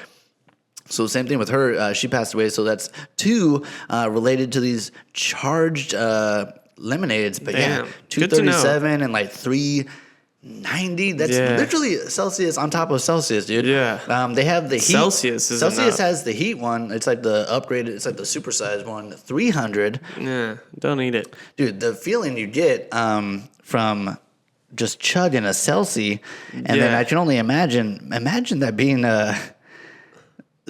So same thing with her. She passed away. So that's 2 related to these charged lemonades. But Damn. yeah, 237 and like 390. That's literally Celsius on top of Celsius, dude. Yeah. They have the heat. Celsius has the heat one. It's like the upgraded. It's like the supersized one. 300. Yeah. Don't eat it, dude. The feeling you get from just chugging a Celsius, and then I can only imagine that being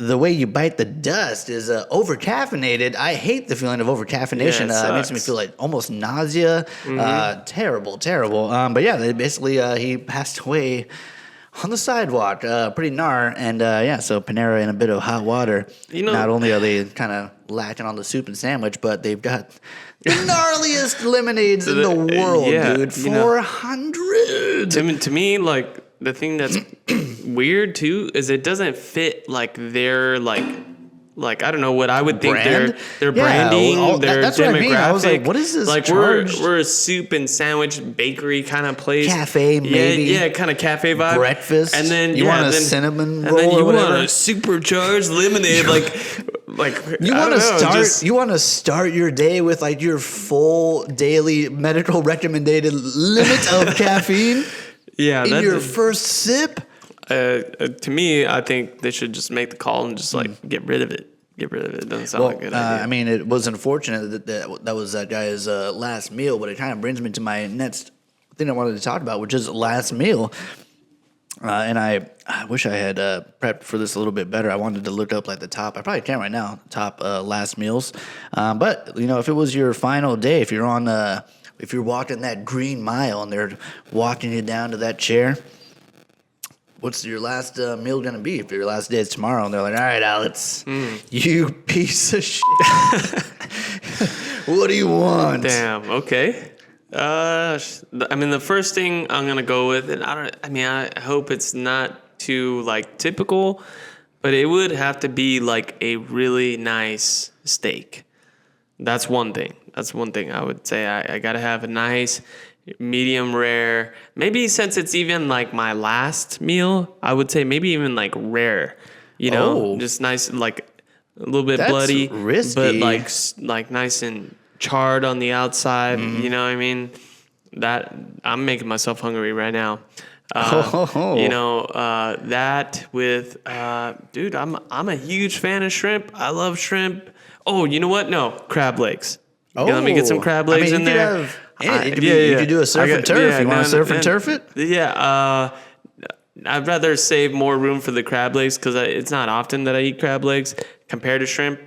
the way you bite the dust is over-caffeinated. I hate the feeling of over-caffeination. It makes me feel like almost nausea. Terrible. But yeah, they basically he passed away on the sidewalk. Pretty gnar. And so Panera in a bit of hot water. Not only are they kind of lacking on the soup and sandwich, but they've got the gnarliest lemonades in the world, dude. 400. To me, like, the thing that's weird too is it doesn't fit like their like I don't know what I would think their branding, their that's demographic. What I mean. I was like, what is this? Like we're a soup and sandwich bakery kind of place, cafe maybe, kind of cafe vibe, breakfast. And then you want a cinnamon roll, and then you or whatever. want a supercharged lemonade, like you want to start. You want to start your day with like your full daily medical recommended limit of caffeine. Yeah, in your first sip. To me, I think they should just make the call and just like get rid of it. It doesn't sound like a good idea. I mean, it was unfortunate that was that guy's last meal, but it kind of brings me to my next thing I wanted to talk about, which is last meal. And I wish I had prepped for this a little bit better. I wanted to look up like the top. I probably can't right now. Top last meals. But if it was your final day, if you're on if you're walking that green mile and they're walking you down to that chair, what's your last meal going to be? If your last day is tomorrow and they're like, all right, Alex, you piece of shit. What do you want? Damn, okay. I mean, the first thing I'm going to go with, and I hope it's not too like typical, but it would have to be like a really nice steak. That's one thing. I would say I got to have a nice medium rare. Maybe since it's even like my last meal, I would say maybe even like rare. Just nice, like a little bit bloody, risky. but like nice and charred on the outside. You know what I mean? That I'm making myself hungry right now. That with dude, I'm a huge fan of shrimp. I love shrimp. Oh, you know what? No, crab legs. Let me get some crab legs in there. You could do a surf and turf. You want to surf and turf it? Yeah. I'd rather save more room for the crab legs because it's not often that I eat crab legs compared to shrimp.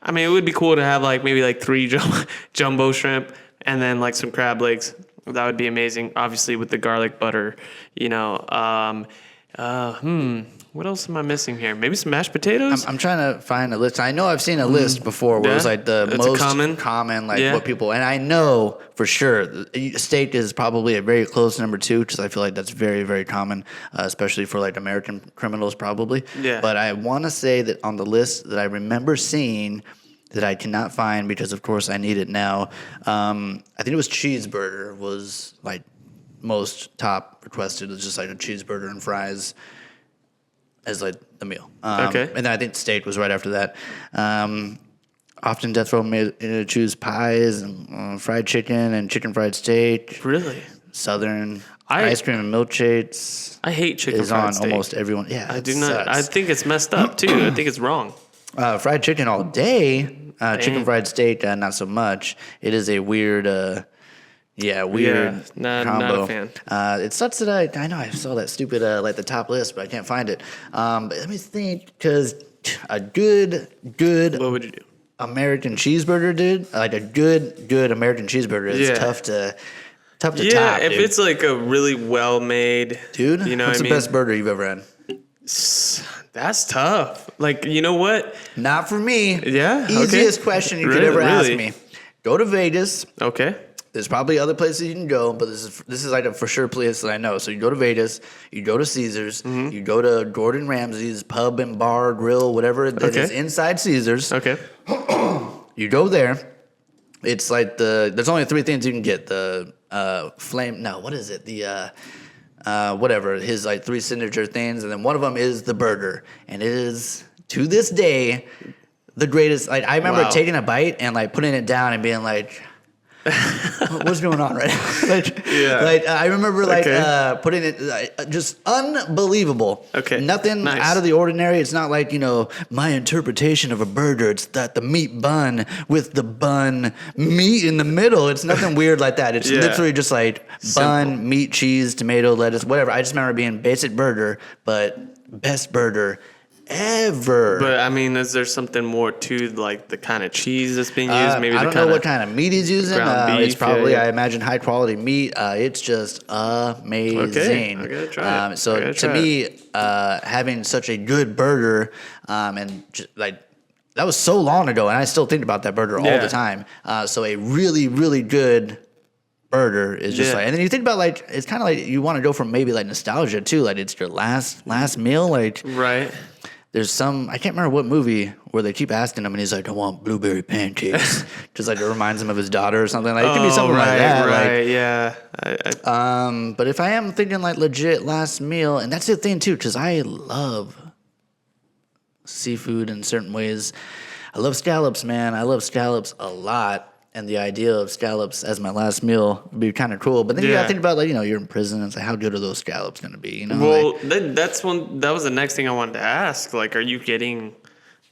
I mean, it would be cool to have maybe 3 jumbo shrimp and then some crab legs. That would be amazing. Obviously with the garlic butter, What else am I missing here? Maybe some mashed potatoes? I'm trying to find a list. I know I've seen a list before where it was the most common what people... And I know for sure steak is probably a very close number 2 because I feel like that's very, very common, especially for American criminals probably. Yeah. But I want to say that on the list that I remember seeing that I cannot find because, of course, I need it now. I think it was cheeseburger was most top requested. It's just a cheeseburger and fries as the meal. Okay. And then I think steak was right after that. Often death row may choose pies and fried chicken and chicken fried steak. Really? Southern ice cream and milkshakes. I hate chicken is fried on steak. Almost everyone. Yeah, I do not. I think it's messed up too. I think it's wrong. Fried chicken all day. Chicken fried steak, not so much. It is a weird. Weird combo. Not a fan. It sucks that I know I saw that stupid the top list, but I can't find it. But let me think, because a good. What would you do? American cheeseburger, dude. A good American cheeburger is tough to top. Yeah, if dude. it's a really well made, dude. You know what's what the best burger you've ever had? That's tough. You know what? Not for me. Yeah. Easiest question you could ever ask me. go to Vegas. Okay. There's probably other places you can go, but this is like a for sure place that I know. So you go to Vegas, you go to Caesars, you go to Gordon Ramsay's pub and bar, grill, whatever that is inside Caesars. Okay. You go there. It's like there's only 3 things you can get. The flame. No, what is it? The whatever his like 3 signature things, and then one of them is the burger, and it is to this day the greatest. Like I remember taking a bite and like putting it down and being like, what's going on right now? Like I remember putting it just unbelievable. Okay. Nothing out of the ordinary. It's not like, my interpretation of a burger. It's that the meat bun with the bun meat in the middle. It's nothing weird like that. It's literally just like bun, meat, cheese, tomato, lettuce, whatever. I just remember being basic burger, but best burger ever. But I mean, is there something more to like the kind of cheese that's being used? Maybe I don't know what kind of meat he's using. Beef, it's probably I imagine high quality meat. It's just amazing. Okay, I gotta try it. So to me, having such a good burger, and like that was so long ago, and I still think about that burger all the time. So a really, really good burger is just like, and then you think about like it's kind of like you want to go from maybe like nostalgia too. Like it's your last meal, like right. There's some, I can't remember what movie where they keep asking him and he's like, I want blueberry pancakes. Just like it reminds him of his daughter or something. Like it could be something like that. Right, like, yeah. But if I am thinking like legit last meal, and that's the thing too, because I love seafood in certain ways. I love scallops, man. I love scallops a lot. And the idea of scallops as my last meal would be kind of cool. But then you got to think about, like, you're in prison. It's like, how good are those scallops going to be? Well, that was the next thing I wanted to ask. Like, are you getting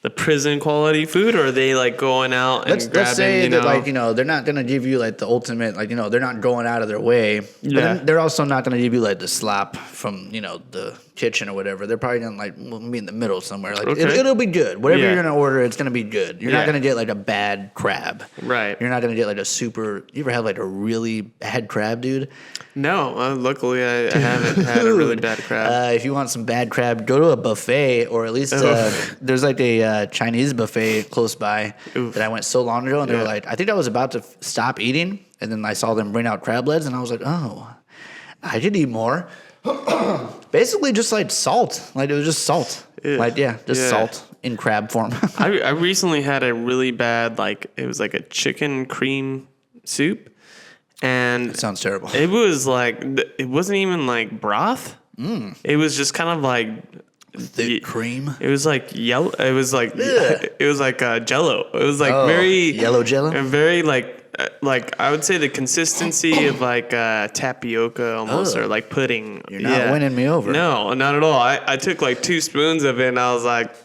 the prison quality food, or are they like going out and grabbing? Let's say that, like, they're not going to give you like the ultimate, like, they're not going out of their way. But then they're also not going to give you like the slop from, the kitchen or whatever. They're probably going to like be in the middle somewhere. Like it'll be good. Whatever you're going to order, it's going to be good. You're not going to get like a bad crab. Right. You're not going to get like a super. You ever have like a really bad crab, dude? No, luckily I haven't had a really bad crab. If you want some bad crab, go to a buffet, or at least there's like a Chinese buffet close by that I went so long ago, and they were like, I think I was about to stop eating, and then I saw them bring out crab legs, and I was like, oh, I could eat more. Basically, just like salt. Like it was just salt. Like salt in crab form. I recently had a really bad it was like a chicken cream soup. And that sounds terrible. It was like, it wasn't even like broth. It was just kind of like thick cream. It was like yellow. It was like Jello. It was like very yellow Jello. And very like I would say the consistency of like tapioca almost, or like pudding. You're not winning me over. No, not at all. I took like 2 spoons of it, and I was like,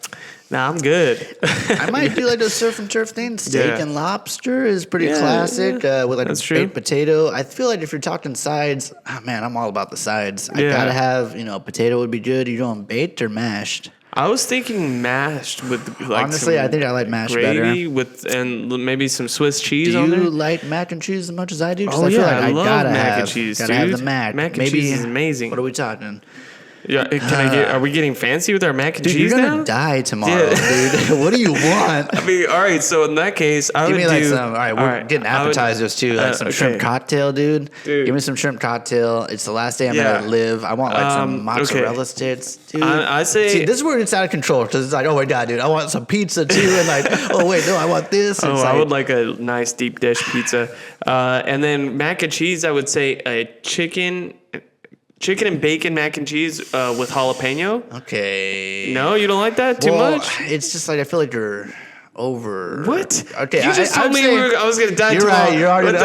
nah, I'm good. I might do like a surf and turf thing. Steak and lobster is pretty classic with like a baked potato. I feel like if you're talking sides, man, I'm all about the sides. I gotta have, potato would be good. You doing baked or mashed? I was thinking mashed with like honestly, I think I like mashed gravy better. and maybe some Swiss cheese on there. Do you like mac and cheese as much as I do? Oh, I feel like I love mac and cheese, dude. Gotta have the mac. Mac and cheese is amazing. What are we talking? Yeah, are we getting fancy with our mac and cheese now? You're gonna die tomorrow, dude. What do you want? I mean, all right. So in that case, I would give me like do. Some. All right, we're getting appetizers too, like some shrimp cocktail, dude. Give me some shrimp cocktail. It's the last day I'm gonna live. I want like some mozzarella sticks, dude. I say. See, this is where it's out of control because it's like, oh my god, dude, I want some pizza too, and like, oh wait, no, I want this. I would like a nice deep dish pizza, and then mac and cheese. I would say a chicken and bacon mac and cheese with jalapeno. Okay. No, you don't like that too much? It's just like I feel like you're over. What? Okay. You just told me I was going to die tomorrow. Right. You're already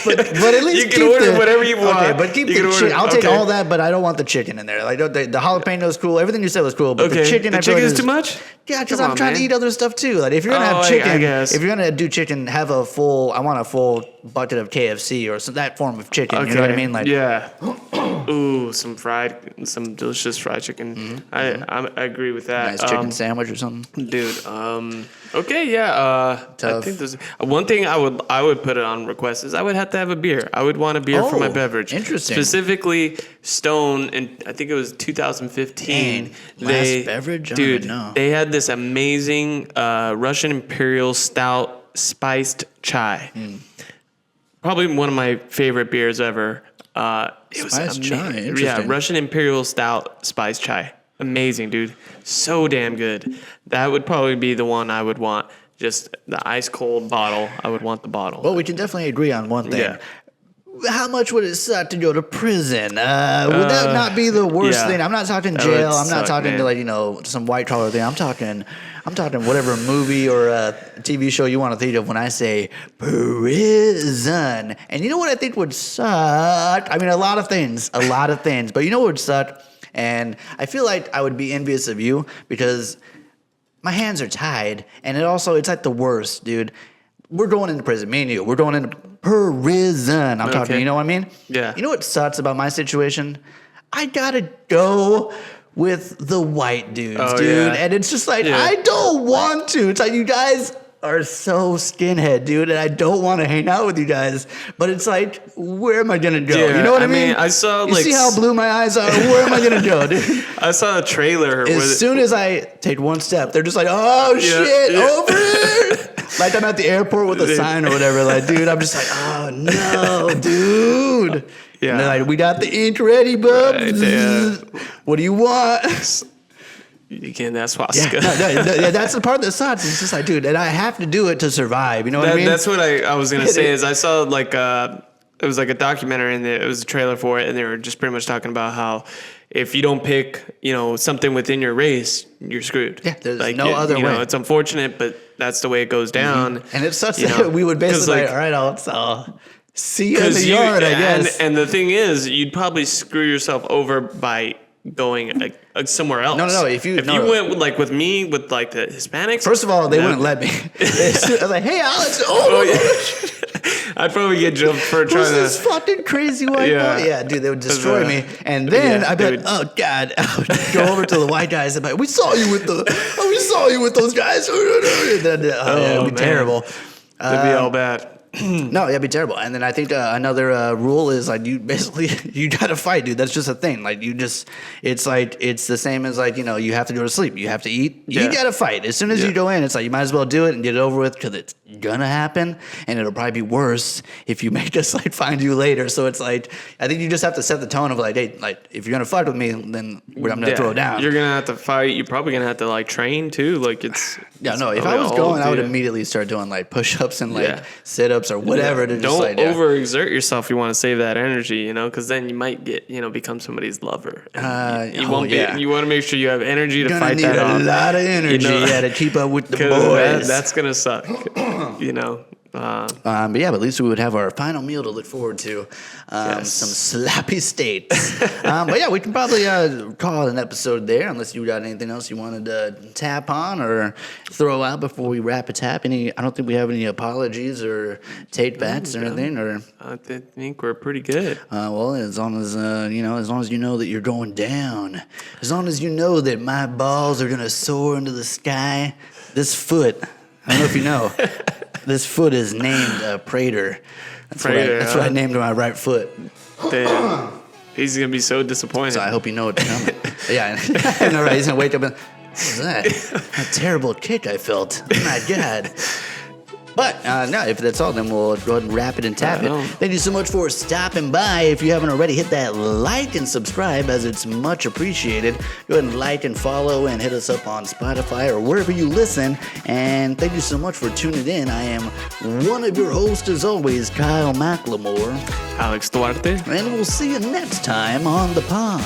but at least you can order whatever you want. Okay, but keep the chicken. I'll take all that, but I don't want the chicken in there. Like the jalapeno is cool. Everything you said was cool, but the chicken. The chicken is too much. Yeah, because I'm trying to eat other stuff too. Like if you're gonna have chicken, if you're gonna do chicken, have a full. I want a full bucket of KFC or that form of chicken. You know what I mean? Like ooh, some delicious fried chicken. Mm-hmm. I agree with that. Nice chicken sandwich or something, dude. Okay, yeah. I think there's one thing I would put it on request is I would have to have a beer. I would want a beer for my beverage. Interesting. Specifically, Stone, and I think it was 2015. Last beverage, dude. They had this amazing Russian Imperial Stout spiced chai. Probably one of my favorite beers ever. It was Spiced chai, interesting. Yeah, Russian Imperial Stout spiced chai. Amazing, dude. So damn good. That would probably be the one I would want. Just the ice cold bottle. I would want the bottle. Well, we can definitely agree on one thing. Yeah. How much would it suck to go to prison? Would that not be the worst thing? I'm not talking jail. I'm not talking to like some white collar thing. I'm talking whatever movie or TV show you want to think of when I say prison. And you know what I think would suck? I mean, a lot of things. But you know what would suck? And I feel like I would be envious of you because my hands are tied, and it's like the worst, dude. We're going into prison, me and you. We're going into prison. I'm talking, you know what I mean? Yeah. You know what sucks about my situation? I gotta go with the white dudes, dude. Yeah. And it's just like, I don't want to. It's like, you guys are so skinhead, dude, and I don't want to hang out with you guys. But it's like, where am I gonna go? Yeah, you know what I mean? I saw you see how blue my eyes are? Where am I gonna go, dude? I saw a trailer. As soon as I take one step, they're just like, oh shit, over here. Like I'm at the airport with a sign or whatever. Like, dude, I'm just like, oh no, dude. Yeah. And they're like, we got the ink ready, bub. Right, what do you want? You can't ask swastika. Yeah, that's the part that sucks. It's just like, dude, and I have to do it to survive. You know what I mean? That's what I was gonna say. Is I saw like it was like a documentary and it was a trailer for it, and they were just pretty much talking about how if you don't pick, something within your race, you're screwed. Yeah, there's no other way. It's unfortunate, but that's the way it goes down. And it's such that we would basically all right, I'll see you in the yard, I guess. And the thing is, you'd probably screw yourself over by going somewhere else. No. If you went with me with like the Hispanics, first of all, they wouldn't let me. I was like, "Hey, Alex!" I'd probably get jumped for trying to. This fucking crazy white boy. Yeah, dude, they would destroy me, and then I'd be like, "Oh God!" I would go over to the white guys and be like, "We saw you with those guys." It'd be terrible. It'd be all bad. No, that'd be terrible. And then I think another rule is like you gotta fight, dude. That's just a thing. Like it's the same as like you have to go to sleep, you have to eat. You gotta fight as soon as you go in. It's like you might as well do it and get it over with because it's gonna happen, and it'll probably be worse if you make us like find you later. So it's like I think you just have to set the tone of like, hey, like if you're gonna fight with me, then I'm gonna throw down. You're gonna have to fight. You're probably gonna have to like train too. Like it's if I was going, I would immediately start doing like push-ups and like sit-ups or whatever. To don't just, overexert yourself. You want to save that energy, because then you might get become somebody's lover. You won't be. You want to make sure you have energy to fight that off. A lot of energy, to keep up with the boys. That's gonna suck, but at least we would have our final meal to look forward to. Some slappy steaks. But we can probably call it an episode there, unless you got anything else you wanted to tap on or throw out before we wrap a tap. I don't think we have any apologies or take backs or anything. Or I think we're pretty good. Well, as long as as long as you know that you're going down, as long as you know that my balls are gonna soar into the sky. This foot, I don't know if you know. This foot is named Prater. That's what I named my right foot. Damn. He's going to be so disappointed. So I hope you know it's coming. I know, right? He's going to wake up and, what was that? A terrible kick I felt. Oh, my God. But if that's all, then we'll go ahead and wrap it and tap it. Thank you so much for stopping by. If you haven't already, hit that like and subscribe, as it's much appreciated. Go ahead and like and follow and hit us up on Spotify or wherever you listen. And thank you so much for tuning in. I am one of your hosts, as always, Kyle McLemore. Alex Duarte. And we'll see you next time on the pod.